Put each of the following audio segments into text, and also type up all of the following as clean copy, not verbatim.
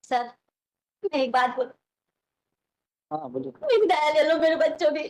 Sir, मैं एक बात बोल, हाँ बोलिए। मेरी दया ले लो मेरे बच्चों की,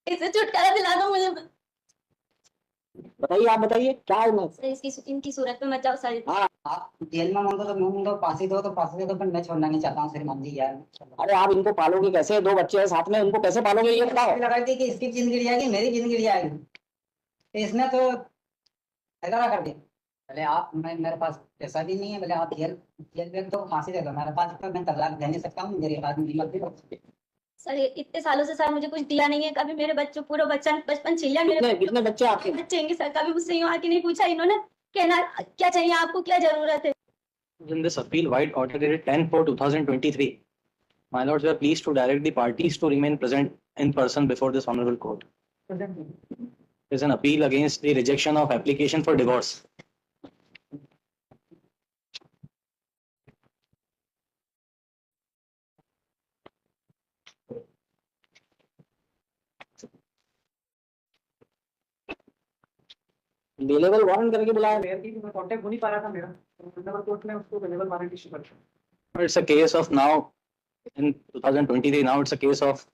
इसे छुटकारा दिला दो मुझे। बताइए, आप बताइए क्या है मैं। सर, इसकी इनकी सूरत में मत जाओ सर। हाँ, आप जेल में मांगो तो मुंह दो, फांसी दो तो फांसी दे दो, पर मैं छोड़ना नहीं चाहता हूँ श्रीमान जी यार। अरे आप इनको पालोगे कैसे? दो बच्चे हैं साथ में, उनको कैसे पालोगे ये बताओ। लगाई थी कि इसकी जिंदगी जाएगी, मेरी जिंदगी जाएगी, तो इसने तो ऐसा कर दिया। बोले आप, मेरे पास पैसा भी नहीं है, बोले आप जेल जेल में तो फांसी दे दो, मेरे पास तो मैं तलाक दे नहीं सकता हूँ, मेरे पास हिम्मत भी नहीं। सर, इतने सालों से सर मुझे कुछ दिया नहीं है, कभी मेरे बच्चों पूरा बचपन छीन लिया मेरे। कितने बच्चे आपके? बच्चे हैं सर, कभी मुझसे यूं आके नहीं पूछा इन्होंने, कहना क्या चाहिए आपको, क्या जरूरत है। In this appeal, White ordered dated 10/4/2023. My lords, we are pleased to direct the parties to remain present in person before this honorable court. It is an appeal against the rejection of application for divorce. Available warrant करके बुलाया। मैं contact हो नहीं पा रहा था मेरा, number court में उसको अवेलेबल वारंट इशू कर दिया। It's a case of now, in 2023, now it's a case of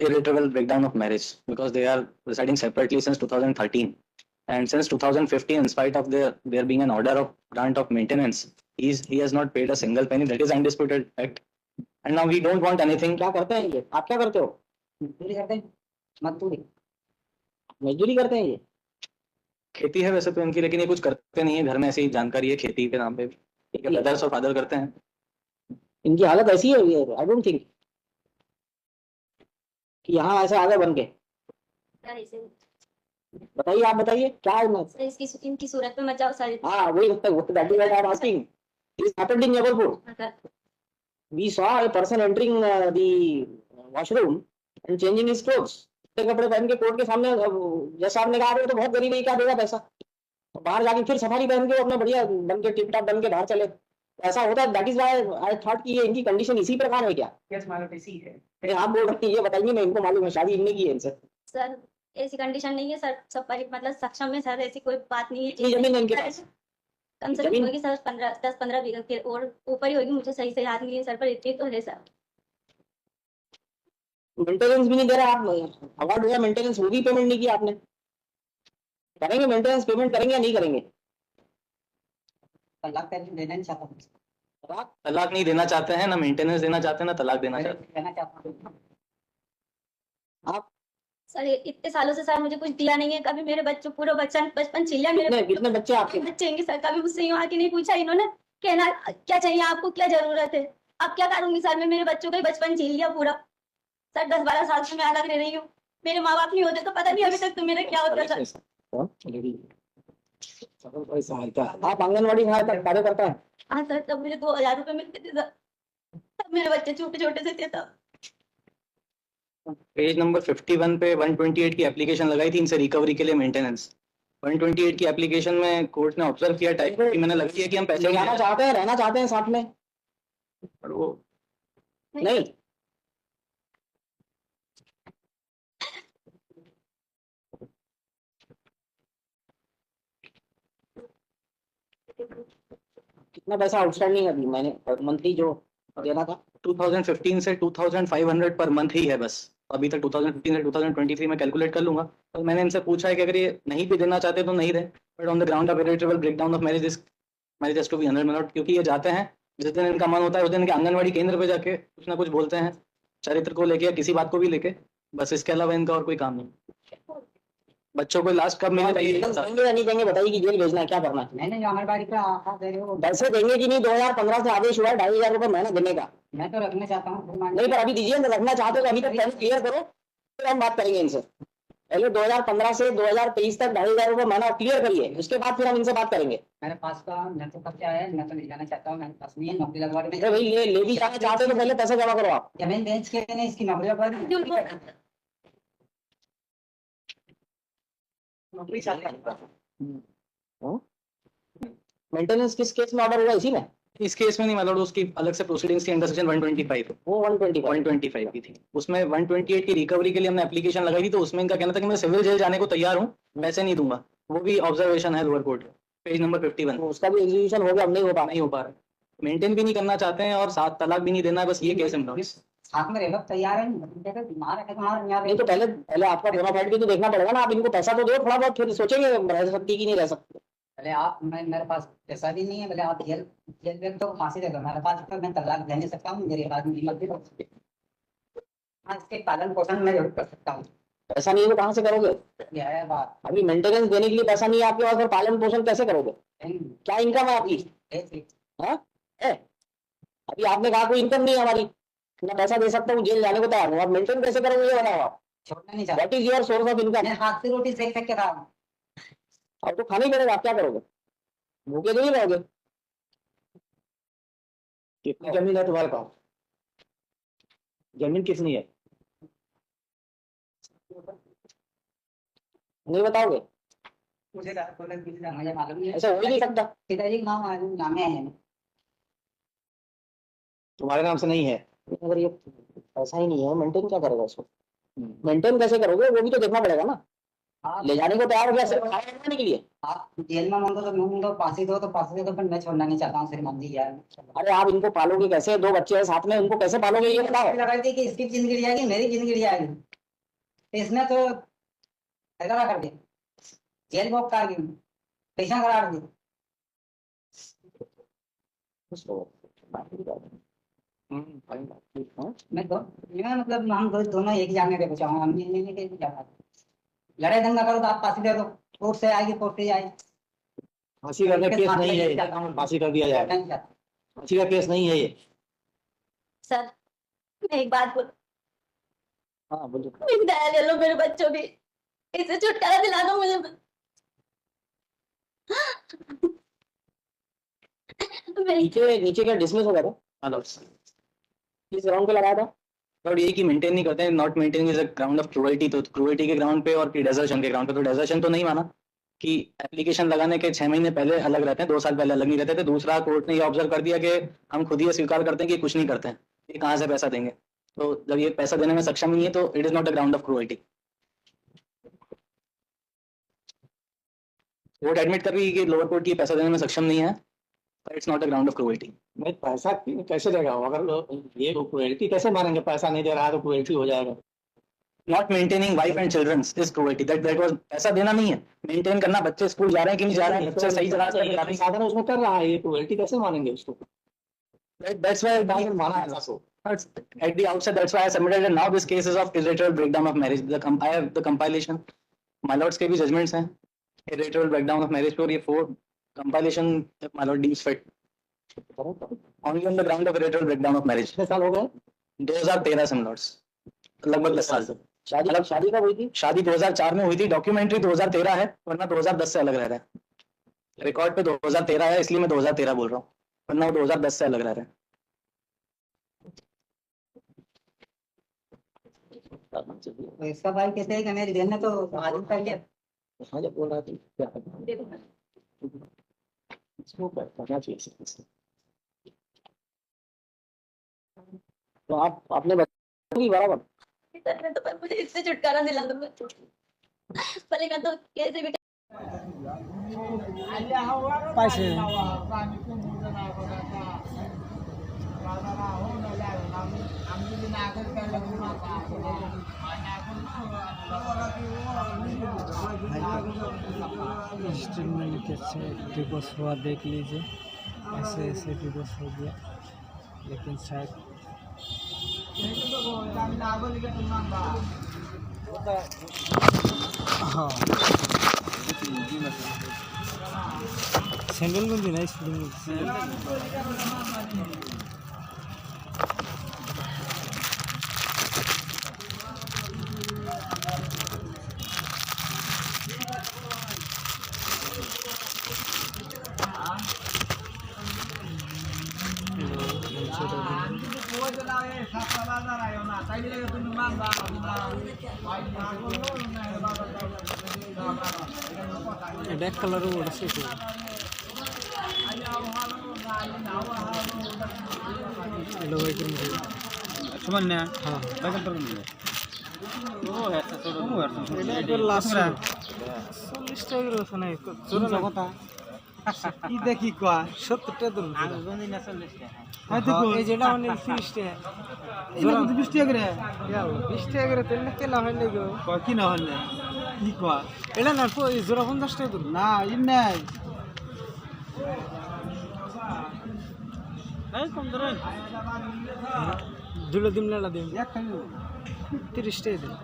irretrievable breakdown of marriage because they are residing separately since 2013. And since 2015, in spite of there being an order of grant of maintenance, he has not paid a single penny. That is undisputed fact. And now we don't want anything. क्या करते हैं ये? आप क्या करते हो? मजदूरी करते हैं, मजदूरी मजदूरी करते हैं ये? खेती है वैसे तो इनकी, लेकिन ये कुछ करते नहीं है घर में, ऐसी ही जानकारी है खेती के नाम पे। ठीक है, ब्रदर्स और फादर करते हैं। इनकी हालत ऐसी है, आई डोंट थिंक कि यहाँ ऐसे आगे बन के। सर, बताइए, आप बताइए क्या है मैं। सर, इसकी इनकी सूरत में मत जाओ सर। हाँ वही that is what I am asking. This happened in Jabalpur. Sir, We saw a person entering the washroom and changing his clothes. कपड़े पहन के कोर्ट के सामने, जैसा आपने कहा तो बहुत गरीब है, क्या देगा पैसा? बाहर जाके फिर सफारी पहन के अपना बढ़िया बन के टिप टॉप बन के बाहर चले, ऐसा होता है। That is why I thought कि ये इनकी कंडीशन इसी प्रकार है क्या? यस माय लॉर्ड, इसी है। अरे आप बोल रहे हैं, ये बताइए ना, इनको मालूम है शादी इनने की है इनसे? सर, ऐसी कंडीशन नहीं है सर, सब मतलब सक्षम है सर, ऐसी कोई बात नहीं कितनी जमीन है इनके पास? है। कम से कम होगी सर 10-15 बीघा के और ऊपर ही होगी, मुझे सही से याद नहीं है सर, पर इतनी तो है सर। मेंटेनेंस भी नहीं दे रहा आप? अवार्ड हुआ मेंटेनेंस, वो भी पेमेंट नहीं किया आपने? करेंगे मेंटेनेंस, पेमेंट करेंगे या नहीं करेंगे? तलाक देना नहीं चाहता हूँ। तलाक नहीं देना चाहते हैं, ना मेंटेनेंस देना चाहते हैं, ना तलाक देना चाहते हैं। देना चाहता हूँ। आप सर, इतने सालों से सर मुझे कुछ दिया नहीं है, कभी मेरे बच्चों पूरा बचपन छीन लिया मेरे। कितने बच्चे आपके? बच्चे हैं सर, कभी मुझसे यूं आके नहीं पूछा इन्होंने, कहना क्या चाहिए आपको, क्या जरूरत है। अब क्या करूंगी सर, मैं मेरे बच्चों का ही बचपन छीन लिया पूरा सर। 10-12 साल से मैं अलग रह रही हूँ, मेरे माँ बाप नहीं होते तो पता नहीं अभी तक तो मेरा क्या होता सर। आप आंगनवाड़ी कार्य करता है? हाँ सर, तब मुझे 2000 रुपए मिलते थे सर, तब मेरे बच्चे छोटे छोटे से थे तब। पेज नंबर 51 पे 128 की एप्लीकेशन लगाई थी इनसे रिकवरी के लिए मेंटेनेंस। 128 की एप्लीकेशन में कोर्ट ने ऑब्जर्व किया टाइप की मैंने लगी है कि हम पैसे जाना चाहते हैं, रहना चाहते हैं साथ में, और वो नहीं? कितना पैसा आउटस्टैंडिंग है अभी? मैंने मंथली जो देना था 2015 से 2500 पर मंथ ही है बस। अभी तक 2015 से 2023 में कैलकुलेट कर लूंगा। तो मैंने इनसे पूछा है कि अगर ये नहीं भी देना चाहते तो नहीं दे, but on the ground of irretrievable breakdown of marriage to be 100 minute, क्योंकि ये जाते हैं जिस दिन इनका मन होता है उस दिन इनके आंगनवाड़ी केंद्र पे जाके कुछ ना कुछ बोलते हैं, चरित्र को लेके या किसी बात को भी लेके, बस इसके अलावा इनका और कोई काम नहीं। बच्चों को लास्ट कब मिले देंगे या नहीं देंगे? बताइए कि जेल भेजना है, क्या करना है? मैंने जो आंगनबाड़ी पे आप दे रहे हो, पैसे देंगे कि नहीं? 2015 से आदेश हुआ है 2500 रुपए महीना देने का। मैं तो रखना चाहता हूँ। नहीं पर अभी दीजिए ना, रखना चाहते हो तो अभी तक पहले क्लियर करो, फिर हम बात करेंगे इनसे। पहले 2015 से 2023 तक 2500 रुपए महीना क्लियर करिए, उसके बाद फिर हम इनसे बात करेंगे। मेरे पास का न तो कब्जा है, मैं तो नहीं जाना चाहता हूँ, मेरे पास नहीं है। नौकरी लगवा अरे भाई ले भी जाना चाहते हो तो पहले पैसे जमा करो आप। जमीन बेच के नहीं, इसकी नौकरी लगवा दी। नौकरी चाहते हैं। मेंटेनेंस किस केस में ऑर्डर हुआ? इसी में? इस केस में नहीं मतलब उसकी अलग से प्रोसीडिंग्स थी अंडर सेक्शन 125, वो 125 की थी। उसमें 128 की रिकवरी के लिए हमने एप्लीकेशन लगाई थी, तो उसमें इनका कहना था कि मैं सिविल जेल जाने को तैयार हूँ, पैसे नहीं दूंगा। वो भी ऑब्जर्वेशन है लोअर कोर्ट, पेज नंबर 51। उसका भी एग्जीक्यूशन हो गया, अब नहीं हो पा रहा। मेंटेन भी नहीं करना चाहते हैं और साथ तलाक भी नहीं देना है, बस ये केस है। साथ में रहना तैयार है, देखो बीमार है हमारे यहाँ नहीं तो पहले आपका बोनाफाइड भी तो देखना पड़ेगा ना। आप इनको पैसा तो दो थोड़ा बहुत, फिर सोचेंगे रह सकती कि नहीं रह सकती। पहले आप मेरे पास पैसा भी नहीं है, पहले आप जेल जेल में तो फांसी दे दो, मेरे पास तो मैं तलाक दे नहीं सकता हूँ, मेरे पास हिम्मत भी हो सकती है। हाँ, इसके पालन पोषण मैं जरूर कर सकता हूँ। पैसा नहीं है तो कहाँ से करोगे? यह है बात। अभी मेंटेनेंस देने के लिए पैसा नहीं है आपके पास, और पालन पोषण कैसे करोगे? क्या इनकम है आपकी? हाँ है? अभी आपने कहा कोई इनकम नहीं है हमारी, मैं पैसा दे सकता हूँ, जेल जाने को तैयार हूँ, आप मेंटेन कैसे करोगे ये बताओ आप। छोड़ना नहीं चाहता, what is your source of income? मैं हाथ से रोटी सेक सेक के खा रहा हूँ। अब तो खाना ही पड़ेगा, आप क्या करोगे? भूखे तो नहीं रहोगे। कितनी जमीन है तुम्हारे पास? जमीन कितनी है नहीं बताओगे? मुझे मुझे मालूम नहीं है, ऐसा हो ही नहीं सकता। पिताजी का नाम है। तुम्हारे नाम से नहीं है, अगर ये पैसा ही नहीं है, मेंटेन क्या करेगा इसको? मेंटेन कैसे करोगे वो भी तो देखना पड़ेगा ना। ले जाने को तैयार हो गया सिर्फ खाने खाने के लिए। आप जेल में मांगो तो मांगो, फांसी दो तो फांसी दे दो, पर मैं छोड़ना नहीं चाहता हूँ श्रीमान जी यार। अरे आप इनको पालोगे कैसे? 2 बच्चे हैं साथ में, उनको कैसे पालोगे ये बताओ। लगा दी कि इसकी जिंदगी जाएगी, मेरी जिंदगी जाएगी, इसने तो ऐसा कर दिया, जेल भोग कर दी, पैसा करार दी। मैं मतलब हम दोनों एक जाने के बचाऊंगा, हम नहीं जाना। लड़ाई दंगा करो तो आप फांसी दे दो, कोर्ट से आएगी, कोर्ट से आएगी। फांसी का केस नहीं है, फांसी कर दिया जाए। फांसी का केस नहीं है ये। सर मैं एक बात बोल, हाँ बोलो। मेरी दया ले लो मेरे बच्चों की, इसे छुटकारा दिला दो मुझे। नीचे क्या डिसमिस हो गया था? किस ग्राउंड पे लगाया था? और ये कि मेंटेन नहीं करते हैं, not maintaining is a ground of cruelty, तो क्रूअल्टी के ग्राउंड पे और डेजर्शन के ग्राउंड पे, तो डेजर्शन तो नहीं माना कि एप्लीकेशन लगाने के 6 महीने पहले अलग रहते हैं, 2 साल पहले अलग नहीं रहते थे। दूसरा, कोर्ट ने ये ऑब्जर्व कर दिया कि हम खुद ही स्वीकार करते हैं कि कुछ नहीं करते हैं, ये कहाँ से पैसा देंगे। तो जब ये पैसा देने में सक्षम नहीं है तो it is not a ground of cruelty. Court admit कर रही है कि लोअर कोर्ट ये पैसा देने में सक्षम नहीं है, it's not a ground of cruelty. नहीं पैसा कैसे देगा? अगर ये क्रूएल्टी कैसे मानेंगे? पैसा नहीं दे रहा है तो क्रूएल्टी हो जाएगा। Not maintaining wife and childrens is cruelty, that was, पैसा देना नहीं है, मेंटेन करना, बच्चे स्कूल जा रहे हैं कि नहीं जा रहे हैं, बच्चे सही जगह से जा रहे हैं, साधन उसमें कर रहा है, ये क्रूएल्टी कैसे मानेंगे उसको? that's why माना है ऐसा सो। at the outset that's why I submitted, and now this case is of irretrievable breakdown of marriage. I have the compilation, my lords के भी judgments हैं irretrievable breakdown of marriage पे, और ये 4 compilation my lord deems fit only on the ground of irretrievable breakdown of marriage। कितने साल हो गए? 2013 से my lords, लगभग 10 साल से। शादी कब हुई थी? शादी 2004 में हुई थी, डॉक्यूमेंट्री 2013 है, वरना 2010 से अलग रह रहा है। रिकॉर्ड पे 2013 है, इसलिए मैं 2013 बोल रहा हूँ, वरना वो 2010 से अलग रह रहा है। तो इसका भाई कहते हैं कि मेरी बहन ने तो हाजिर कर लिया। हाँ जब बोल रहा था क्या इसको करना चाहिए। तो आपने बताया बराबर, तो पर मुझे इससे छुटकारा दिला दो, पहले मैं तो कैसे भी स्टेटमेंट कैसे डिवोर्स हुआ देख लीजिए, ऐसे ऐसे डिवोर्स हो गया, लेकिन शायद हाँ सैंडल में भी नहीं, ব্যাক কালারও ওড়ছে তো এলো ভাই তুমি সমান না হ্যাঁ বাইক তো নিয়ে ও এত ছোট ও এত লাস্ট 40 টাকা রসনা জোর কথা কি দেখি কয় 70 ধরুন হয়তো এই যেটা অনেক 30 টাকা এটা কত 20 টাকা করে 20 টাকা করে তেল কেলা হয় না গো কয় কি না হলে কি কয় এটা না জোড়া 50 টাকা ধরুন না ইন নাই এই কম ধরেন দুলো দিন লালা দিন এক খালি 30 টাকা দিন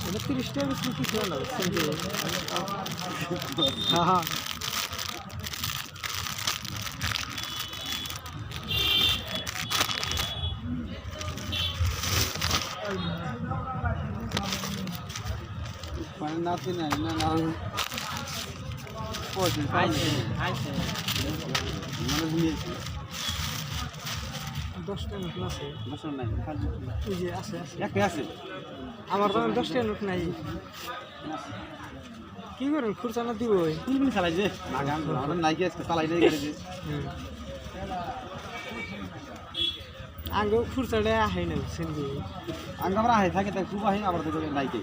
এটা 30 টাকা বেশি কিছু না হ্যাঁ হ্যাঁ মানে নাতি নাই না না পয়সা আইছে মানে নিয়েছি 10 টাকা নোট আছে বসন নাই খালি এই যে আছে আছে এক আছে আমার তো 10 টাকা নোট নাই কি করেন খুরসা না দিব কোন চালাই যে লাগাম আমরা নাই গেছে চালাই নাই গেছে আগে খুরসাটা আহে না সেন্দি আঙ্গ আমরা আহে থাকে তাই খুব আহে আবার তো নাই কে